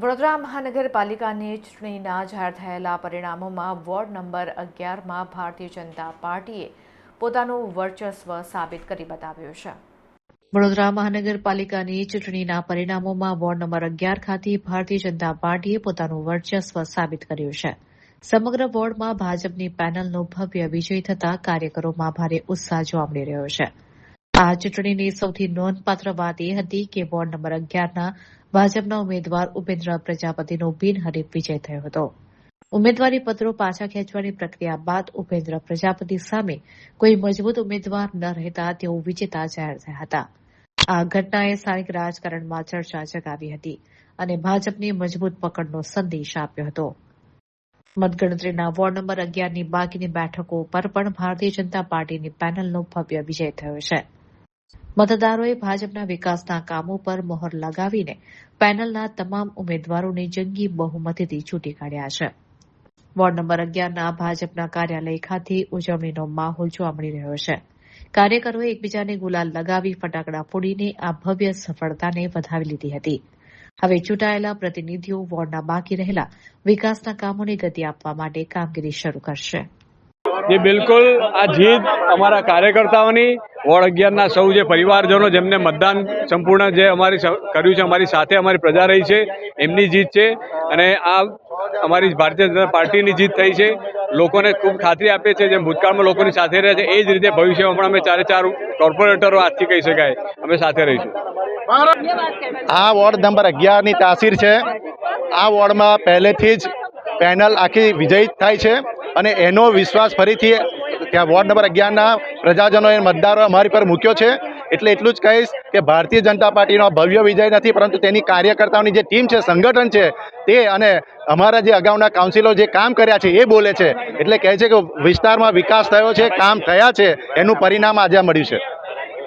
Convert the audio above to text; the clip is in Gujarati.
વડોદરા મહાનગરપાલિકાની ચૂંટણીના જાહેર થયેલા પરિણામોમાં વોર્ડ નંબર 11માં ભારતીય જનતા પાર્ટીએ પોતાનું વર્ચસ્વ સાબિત કરી બતાવ્યું છે। વડોદરા મહાનગરપાલિકાની ચૂંટણીના પરિણામોમાં વોર્ડ નંબર 11 ખાતે ભારતીય જનતા પાર્ટીએ પોતાનું વર્ચસ્વ સાબિત કર્યું છે। સમગ્ર વોર્ડમાં ભાજપની પેનલનો ભવ્ય વિજય થતા કાર્યકરોમાં ભારે ઉત્સાહ જોવા મળી રહ્યો છે। આ ચૂંટણીની સૌથી નોંધપાત્ર વાત એ હતી કે વોર્ડ નંબર 11ના ભાજપના ઉમેદવાર ઉપેન્દ્ર પ્રજાપતિનો બિનહરીફ વિજય થયો હતો। ઉમેદવારી પત્રો પાછા ખેંચવાની પ્રક્રિયા બાદ ઉપેન્દ્ર પ્રજાપતિ સામે કોઈ મજબૂત ઉમેદવાર ન રહેતા તેઓ વિજેતા જાહેર થયા હતા। આ ઘટનાએ સ્થાનિક રાજકારણમાં ચર્ચા જગાવી હતી અને ભાજપની મજબૂત પકડનો સંદેશ આપ્યો હતો। મતગણતરીના વોર્ડ નંબર 11ની બાકીની બેઠકો પર પણ ભારતીય જનતા પાર્ટીની પેનલનો ભવ્ય વિજય થયો છે। મતદારોએ ભાજપના વિકાસના કામો પર મહોર લગાવીને પેનલના તમામ ઉમેદવારોને જંગી બહુમતીથી ચૂંટી કાઢ્યા છે। વોર્ડ નંબર 11ના ભાજપના કાર્યાલય ખાતે ઉજવણીનો માહોલ જોવા મળી રહ્યો છે। કાર્યકરોએ એકબીજાને ગુલાલ લગાવી ફટાકડા ફોડીને આ ભવ્ય સફળતાને વધાવી લીધી હતી। હવે ચૂંટાયેલા પ્રતિનિધિઓ વોર્ડના બાકી રહેલા વિકાસના કામોને ગતિ આપવા માટે કામગીરી શરૂ કરશે। જે બિલકુલ આ જીત અમારા કાર્યકર્તાઓની વોર્ડ 11ના સૌ જે પરિવારજનો જેમને મતદાન સંપૂર્ણ જે અમારી કર્યું છે, અમારી સાથે અમારી પ્રજા રહી છે, એમની જીત છે અને આ અમારી ભારતીય જનતા પાર્ટીની જીત થઈ છે। લોકોને ખૂબ ખાતરી આપે છે, જેમ ભૂતકાળમાં લોકોની સાથે રહ્યા છે એ જ રીતે ભવિષ્યમાં પણ અમે ચારે ચાર કોર્પોરેટરો આજથી કહી શકાય અમે સાથે રહીશું। આ વોર્ડ નંબર 11ની તાસીર છે। આ વોર્ડમાં પહેલેથી જ પેનલ આખી વિજયી થાય છે અને એનો વિશ્વાસ ફરીથી ત્યાં વોર્ડ નંબર 11ના પ્રજાજનોએ મતદારો અમારી પર મૂક્યો છે। એટલે એટલું જ કહીશ કે ભારતીય જનતા પાર્ટીનો ભવ્ય વિજય નથી, પરંતુ તેની કાર્યકર્તાઓની જે ટીમ છે, સંગઠન છે, તે અને અમારા જે અગાઉના કાઉન્સિલો જે કામ કર્યા છે એ બોલે છે। એટલે કહે છે કે વિસ્તારમાં વિકાસ થયો છે, કામ થયા છે, એનું પરિણામ આજે મળ્યું છે।